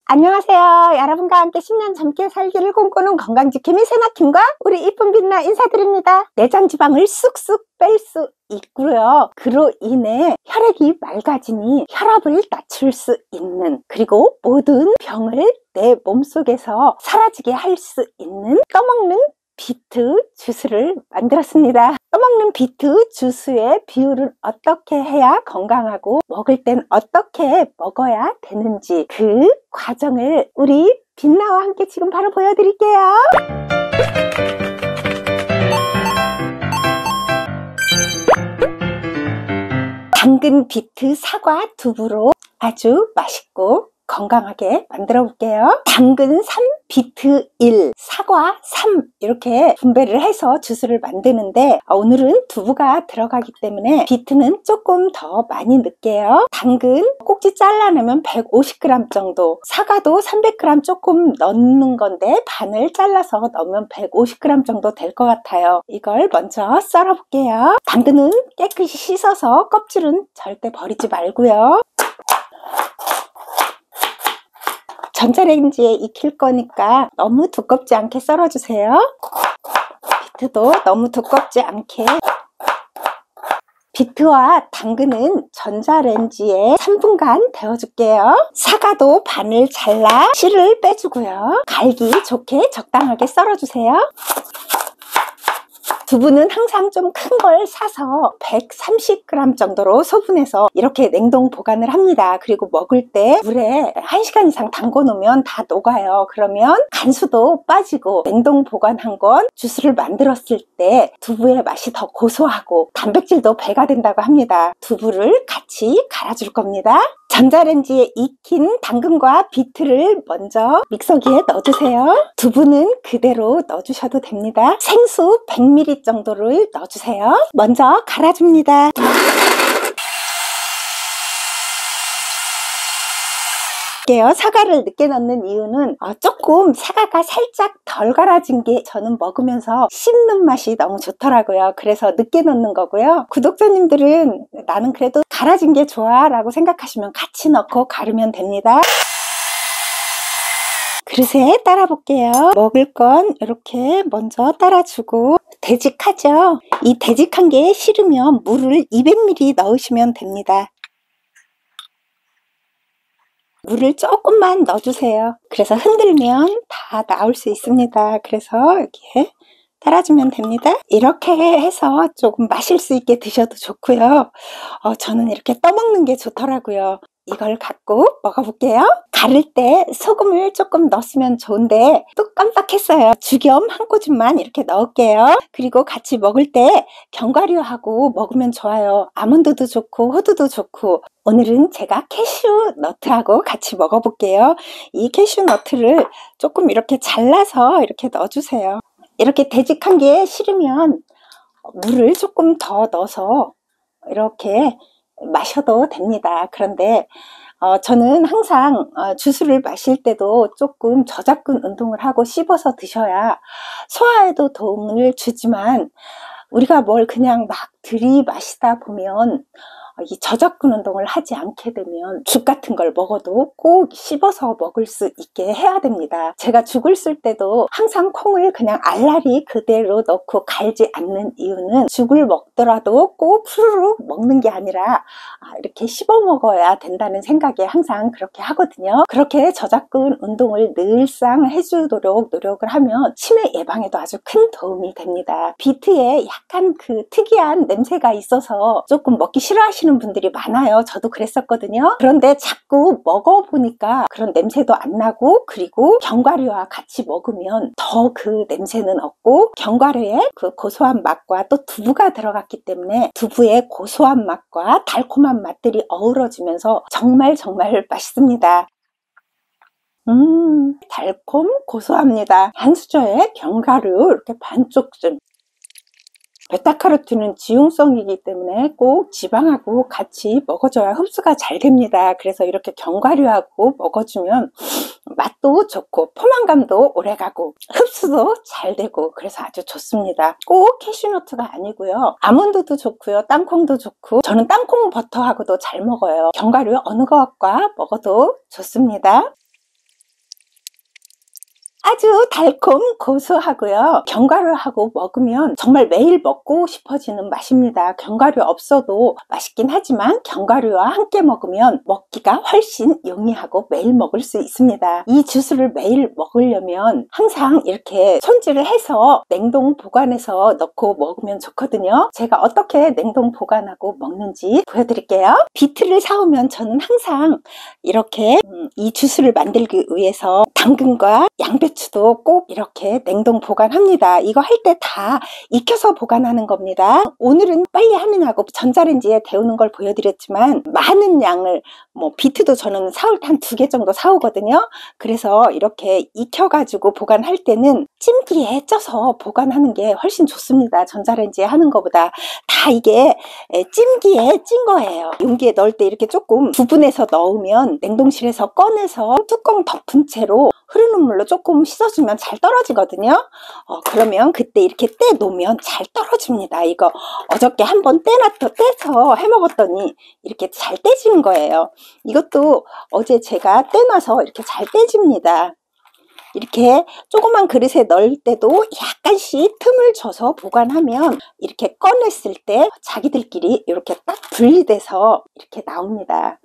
안녕하세요. 여러분과 함께 10년 젊게 살기를 꿈꾸는 건강지킴이 세나킴과 우리 이쁜 빛나 인사드립니다. 내장 지방을 쑥쑥 뺄 수 있고요. 그로 인해 혈액이 맑아지니 혈압을 낮출 수 있는, 그리고 모든 병을 내 몸속에서 사라지게 할 수 있는 떠먹는 비트 주스를 만들었습니다. 떠먹는 비트 주스의 비율은 어떻게 해야 건강하고 먹을 땐 어떻게 먹어야 되는지 그 과정을 우리 빛나와 함께 지금 바로 보여드릴게요. 당근, 비트, 사과, 두부로 아주 맛있고 건강하게 만들어 볼게요. 당근 3, 비트 1, 사과 3 이렇게 분배를 해서 주스를 만드는데 오늘은 두부가 들어가기 때문에 비트는 조금 더 많이 넣을게요. 당근 꼭지 잘라내면 150g 정도, 사과도 300g 조금 넣는 건데 반을 잘라서 넣으면 150g 정도 될 것 같아요. 이걸 먼저 썰어 볼게요. 당근은 깨끗이 씻어서 껍질은 절대 버리지 말고요. 전자레인지에 익힐 거니까 너무 두껍지 않게 썰어주세요. 비트도 너무 두껍지 않게. 비트와 당근은 전자레인지에 3분간 데워줄게요. 사과도 반을 잘라 씨를 빼주고요. 갈기 좋게 적당하게 썰어주세요. 두부는 항상 좀 큰 걸 사서 130g 정도로 소분해서 이렇게 냉동 보관을 합니다. 그리고 먹을 때 물에 1시간 이상 담궈 놓으면 다 녹아요. 그러면 간수도 빠지고 냉동 보관한 건 주스를 만들었을 때 두부의 맛이 더 고소하고 단백질도 배가 된다고 합니다. 두부를 같이 갈아줄 겁니다. 전자레인지에 익힌 당근과 비트를 먼저 믹서기에 넣어주세요. 두부는 그대로 넣어주셔도 됩니다. 생수 100ml 정도를 넣어주세요. 먼저 갈아줍니다. 사과를 늦게 넣는 이유는 조금 사과가 살짝 덜 갈아진 게 저는 먹으면서 씹는 맛이 너무 좋더라고요. 그래서 늦게 넣는 거고요. 구독자님들은 나는 그래도 갈아진 게 좋아 라고 생각하시면 같이 넣고 갈으면 됩니다. 그릇에 따라 볼게요. 먹을 건 이렇게 먼저 따라주고, 되직하죠? 이 되직한 게 싫으면 물을 200ml 넣으시면 됩니다. 물을 조금만 넣어주세요. 그래서 흔들면 다 나올 수 있습니다. 그래서 이렇게 따라주면 됩니다. 이렇게 해서 조금 마실 수 있게 드셔도 좋고요. 저는 이렇게 떠먹는 게 좋더라고요. 이걸 갖고 먹어볼게요. 가를 때 소금을 조금 넣었으면 좋은데 또 깜빡했어요. 죽염 한 꼬집만 이렇게 넣을게요. 그리고 같이 먹을 때 견과류하고 먹으면 좋아요. 아몬드도 좋고 호두도 좋고. 오늘은 제가 캐슈 너트하고 같이 먹어볼게요. 이 캐슈 너트를 조금 이렇게 잘라서 이렇게 넣어주세요. 이렇게 되직한 게 싫으면 물을 조금 더 넣어서 이렇게 마셔도 됩니다. 그런데 저는 항상 주스를 마실 때도 조금 저작근 운동을 하고 씹어서 드셔야 소화에도 도움을 주지만, 우리가 뭘 그냥 막 들이마시다 보면 이 저작근 운동을 하지 않게 되면 죽 같은 걸 먹어도 꼭 씹어서 먹을 수 있게 해야 됩니다. 제가 죽을 쓸 때도 항상 콩을 그냥 알알이 그대로 넣고 갈지 않는 이유는, 죽을 먹더라도 꼭 후루룩 먹는 게 아니라 이렇게 씹어 먹어야 된다는 생각에 항상 그렇게 하거든요. 그렇게 저작근 운동을 늘상 해주도록 노력을 하면 치매 예방에도 아주 큰 도움이 됩니다. 비트에 약간 그 특이한 냄새가 있어서 조금 먹기 싫어하시는 분들이 많아요. 저도 그랬었거든요. 그런데 자꾸 먹어보니까 그런 냄새도 안 나고, 그리고 견과류와 같이 먹으면 더 그 냄새는 없고, 견과류의 그 고소한 맛과 또 두부가 들어갔기 때문에 두부의 고소한 맛과 달콤한 맛들이 어우러지면서 정말 맛있습니다. 달콤 고소합니다. 한 수저에 견과류 이렇게 반쪽쯤. 베타카로틴은 지용성이기 때문에 꼭 지방하고 같이 먹어줘야 흡수가 잘 됩니다. 그래서 이렇게 견과류하고 먹어주면 맛도 좋고 포만감도 오래가고 흡수도 잘 되고, 그래서 아주 좋습니다. 꼭 캐슈너트가 아니고요. 아몬드도 좋고요. 땅콩도 좋고, 저는 땅콩 버터하고도 잘 먹어요. 견과류 어느 것과 먹어도 좋습니다. 아주 달콤 고소하고요. 견과류하고 먹으면 정말 매일 먹고 싶어지는 맛입니다. 견과류 없어도 맛있긴 하지만 견과류와 함께 먹으면 먹기가 훨씬 용이하고 매일 먹을 수 있습니다. 이 주스를 매일 먹으려면 항상 이렇게 손질을 해서 냉동 보관해서 넣고 먹으면 좋거든요. 제가 어떻게 냉동 보관하고 먹는지 보여드릴게요. 비트를 사오면 저는 항상 이렇게 이 주스를 만들기 위해서 당근과 양배추도 꼭 이렇게 냉동 보관합니다. 이거 할 때 다 익혀서 보관하는 겁니다. 오늘은 빨리 하느냐고 전자레인지에 데우는 걸 보여드렸지만 많은 양을 비트도 저는 사올 때 한 2개 정도 사오거든요. 그래서 이렇게 익혀가지고 보관할 때는 찜기에 쪄서 보관하는 게 훨씬 좋습니다. 전자레인지에 하는 것보다. 다 이게 찜기에 찐 거예요. 용기에 넣을 때 이렇게 조금 구분해서 넣으면 냉동실에서 꺼내서 뚜껑 덮은 채로 흐르는 물로 조금 씻어주면 잘 떨어지거든요. 그러면 그때 이렇게 떼 놓으면 잘 떨어집니다. 이거 어저께 한번 떼서 해먹었더니 이렇게 잘 떼지는 거예요. 이것도 어제 제가 떼놔서 이렇게 잘 떼집니다. 이렇게 조그만 그릇에 넣을 때도 약간씩 틈을 줘서 보관하면 이렇게 꺼냈을 때 자기들끼리 이렇게 딱 분리돼서 이렇게 나옵니다.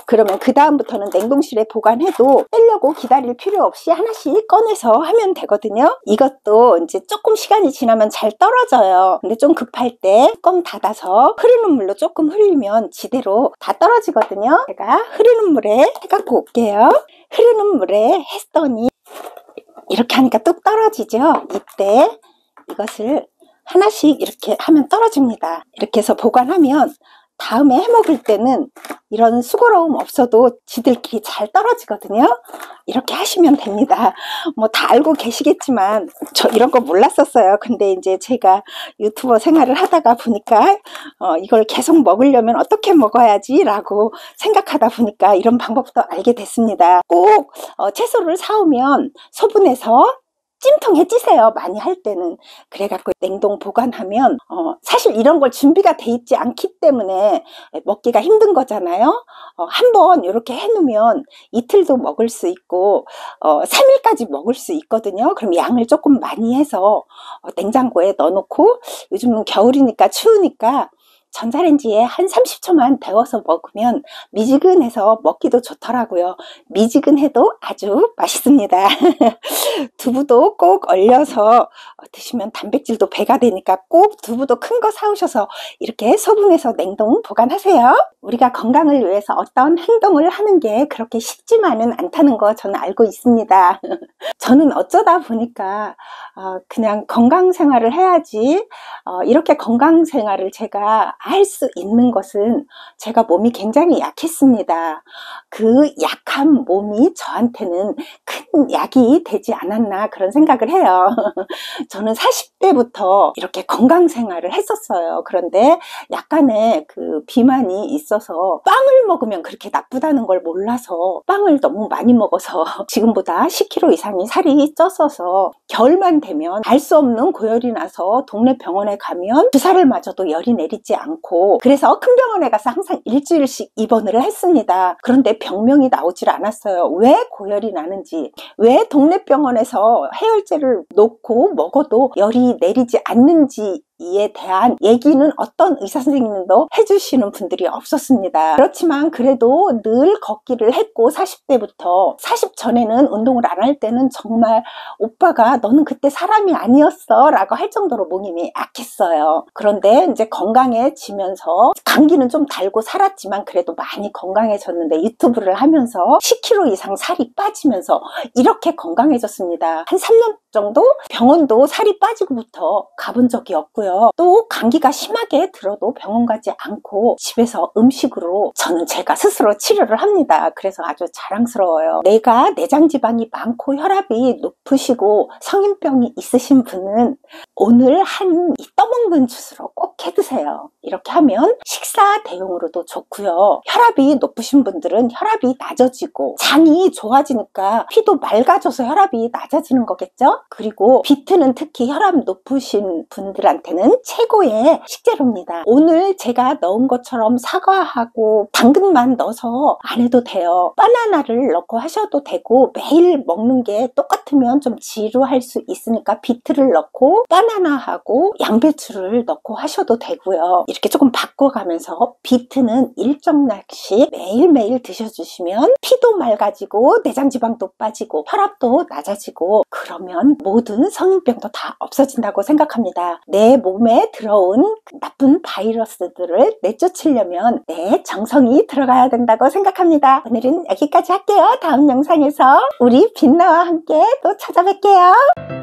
그러면 그 다음부터는 냉동실에 보관해도 떼려고 기다릴 필요 없이 하나씩 꺼내서 하면 되거든요. 이것도 이제 조금 시간이 지나면 잘 떨어져요. 근데 좀 급할 때 뚜껑 닫아서 흐르는 물로 조금 흘리면 지대로 다 떨어지거든요. 제가 흐르는 물에 해갖고 올게요. 흐르는 물에 했더니 이렇게 하니까 뚝 떨어지죠. 이때 이것을 하나씩 이렇게 하면 떨어집니다. 이렇게 해서 보관하면 다음에 해먹을 때는 이런 수고로움 없어도 지들끼리 잘 떨어지거든요. 이렇게 하시면 됩니다. 다 알고 계시겠지만 저 이런 거 몰랐었어요. 근데 이제 제가 유튜버 생활을 하다가 보니까 이걸 계속 먹으려면 어떻게 먹어야지 라고 생각하다 보니까 이런 방법도 알게 됐습니다. 꼭 채소를 사오면 소분해서 찜통에 찌세요. 많이 할 때는. 그래갖고 냉동 보관하면 사실 이런 걸 준비가 돼 있지 않기 때문에 먹기가 힘든 거잖아요. 한번 이렇게 해놓으면 이틀도 먹을 수 있고 3일까지 먹을 수 있거든요. 그럼 양을 조금 많이 해서 냉장고에 넣어놓고 요즘은 겨울이니까 추우니까 전자레인지에 한 30초만 데워서 먹으면 미지근해서 먹기도 좋더라고요. 미지근해도 아주 맛있습니다. 두부도 꼭 얼려서 드시면 단백질도 배가 되니까 꼭 두부도 큰 거 사오셔서 이렇게 소분해서 냉동 보관하세요. 우리가 건강을 위해서 어떤 행동을 하는 게 그렇게 쉽지만은 않다는 거 저는 알고 있습니다. 저는 어쩌다 보니까 그냥 건강 생활을 해야지 이렇게 건강 생활을 제가 할 수 있는 것은 제가 몸이 굉장히 약했습니다. 그 약한 몸이 저한테는 큰 약이 되지 않았나 그런 생각을 해요. 저는 40대부터 이렇게 건강 생활을 했었어요. 그런데 약간의 그 비만이 있어서 빵을 먹으면 그렇게 나쁘다는 걸 몰라서 빵을 너무 많이 먹어서 지금보다 10kg 이상이 살이 쪘어서 겨울만 되면 알 수 없는 고열이 나서 동네 병원에 가면 주사를 맞아도 열이 내리지 않고 그래서 큰 병원에 가서 항상 일주일씩 입원을 했습니다. 그런데 병명이 나오질 않았어요. 왜 고열이 나는지, 왜 동네 병원에서 해열제를 놓고 먹어도 열이 내리지 않는지 이에 대한 얘기는 어떤 의사 선생님도 해주시는 분들이 없었습니다. 그렇지만 그래도 늘 걷기를 했고 40대부터 40 전에는 운동을 안 할 때는 정말 오빠가 너는 그때 사람이 아니었어 라고 할 정도로 몸이 약했어요. 그런데 이제 건강해지면서 감기는 좀 달고 살았지만 그래도 많이 건강해졌는데 유튜브를 하면서 10kg 이상 살이 빠지면서 이렇게 건강해졌습니다. 한 3년 정도 병원도 살이 빠지고부터 가본 적이 없고요. 또 감기가 심하게 들어도 병원 가지 않고 집에서 음식으로 저는 제가 스스로 치료를 합니다. 그래서 아주 자랑스러워요. 내가 내장 지방이 많고 혈압이 높으시고 성인병이 있으신 분은 오늘 한 이 떠먹는 주스로 꼭 해드세요. 이렇게 하면 식사 대용으로도 좋고요. 혈압이 높으신 분들은 혈압이 낮아지고 장이 좋아지니까 피도 맑아져서 혈압이 낮아지는 거겠죠? 그리고 비트는 특히 혈압 높으신 분들한테는 최고의 식재료입니다. 오늘 제가 넣은 것처럼 사과하고 당근만 넣어서 안 해도 돼요. 바나나를 넣고 하셔도 되고, 매일 먹는 게 똑같으면 좀 지루할 수 있으니까 비트를 넣고 바나나하고 양배추를 넣고 하셔도 되고요. 이렇게 조금 바꿔가면서 비트는 일정량씩 매일매일 드셔주시면 피도 맑아지고 내장지방도 빠지고 혈압도 낮아지고, 그러면 모든 성인병도 다 없어진다고 생각합니다. 내 몸에 들어온 나쁜 바이러스들을 내쫓으려면 내 정성이 들어가야 된다고 생각합니다. 오늘은 여기까지 할게요. 다음 영상에서 우리 빛나와 함께 또 찾아뵐게요.